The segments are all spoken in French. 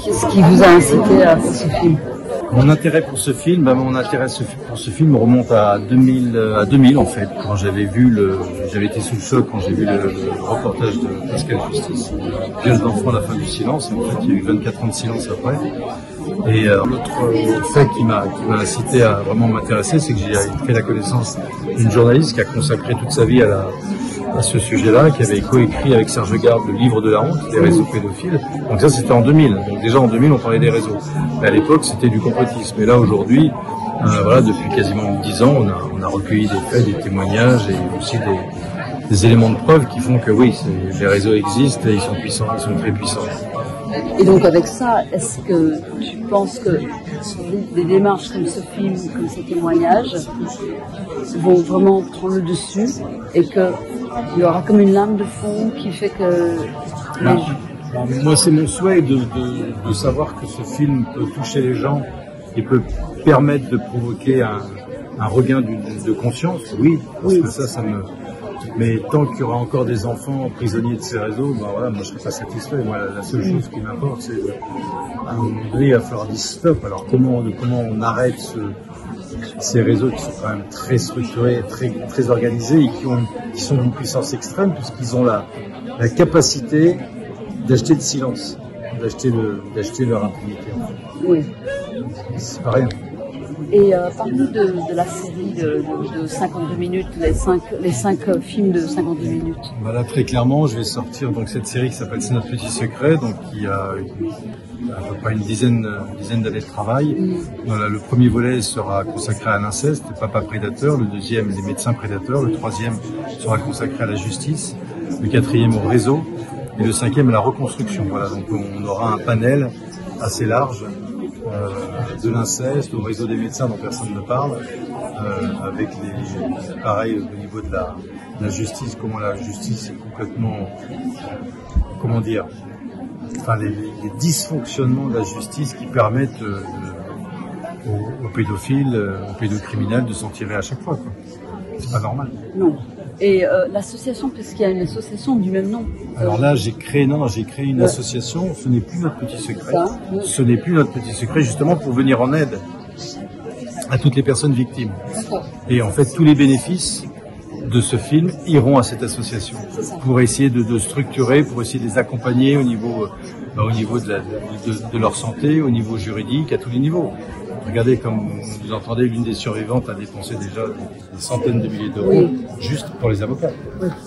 Qu'est-ce qui vous a incité à faire ce film? Mon intérêt pour ce film, mon intérêt pour ce film remonte à 2000 en fait, quand j'avais été sous le choc quand j'ai vu le reportage de Pascal Justice, Viol d'enfant à la fin du silence. En fait, il y a eu 24 ans de silence après. Et l'autre fait qui m'a incité à vraiment m'intéresser, c'est que j'ai fait la connaissance d'une journaliste qui a consacré toute sa vie à ce sujet-là, qui avait coécrit avec Serge Garde le livre de la honte, les réseaux pédophiles. Donc ça, c'était en 2000. Donc déjà en 2000, on parlait des réseaux. Mais à l'époque, c'était du complotisme. Et là, aujourd'hui, voilà, depuis quasiment 10 ans, on a recueilli des faits, des témoignages et aussi des éléments de preuve qui font que oui, les réseaux existent et ils sont puissants, ils sont très puissants. Et donc avec ça, est-ce que tu penses que des démarches comme ce film, comme ces témoignages, vont vraiment prendre le dessus et qu'il y aura comme une lame de fond qui fait que... Moi, c'est mon souhait de savoir que ce film peut toucher les gens et peut permettre de provoquer un regain de conscience. Oui, parce que ça me... Mais tant qu'il y aura encore des enfants prisonniers de ces réseaux, voilà, moi je serai pas satisfait. Moi, la seule chose qui m'importe, c'est à un moment donné, il va falloir dire stop. Alors comment on arrête ces réseaux qui sont quand même très structurés, très organisés et qui sont d'une puissance extrême puisqu'ils ont la capacité d'acheter le silence, d'acheter leur impunité. Oui. C'est pas rien. Et parle-nous de la série de 52 minutes, les cinq films de 52 minutes. Voilà, très clairement, je vais sortir donc cette série qui s'appelle C'est notre petit secret, donc qui a à peu près une dizaine d'années de travail. Voilà, le premier volet sera consacré à l'inceste, papa prédateur, le deuxième les médecins prédateurs, le troisième sera consacré à la justice, le quatrième au réseau et le cinquième à la reconstruction. Voilà, donc on aura un panel assez large. De l'inceste, au réseau des médecins dont personne ne parle, avec pareil au niveau de la justice, comment la justice est complètement, comment dire, enfin les dysfonctionnements de la justice qui permettent aux pédophiles, aux pédocriminels de s'en tirer à chaque fois, quoi. C'est pas normal. Non. Et l'association, puisqu'il y a une association du même nom. Alors là, j'ai créé une association. Ce n'est plus notre petit secret. Ce n'est plus notre petit secret, justement pour venir en aide à toutes les personnes victimes. Et en fait, tous les bénéfices de ce film iront à cette association pour essayer de structurer, pour essayer de les accompagner au niveau de leur santé, au niveau juridique, à tous les niveaux. Regardez, comme vous entendez, l'une des survivantes a dépensé déjà des centaines de milliers d'euros juste pour les avocats,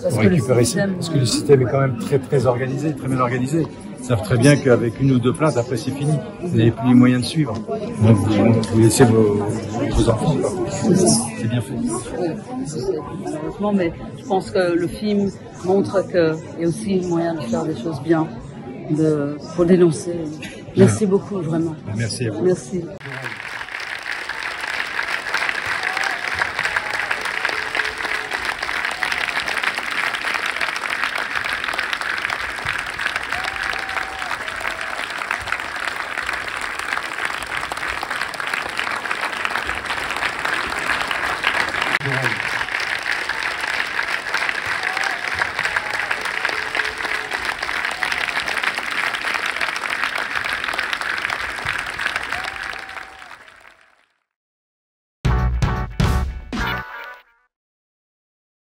pour récupérer ça. Parce que le système est quand même très organisé, très bien organisé. Ils savent très bien qu'avec une ou deux plaintes, après c'est fini. Vous n'avez plus les moyens de suivre. Donc vous laissez vos enfants. C'est bien fait. Malheureusement, mais je pense que le film montre qu'il y a aussi moyen de faire des choses bien, pour dénoncer. Merci beaucoup, vraiment. Merci à vous. Merci. Wow.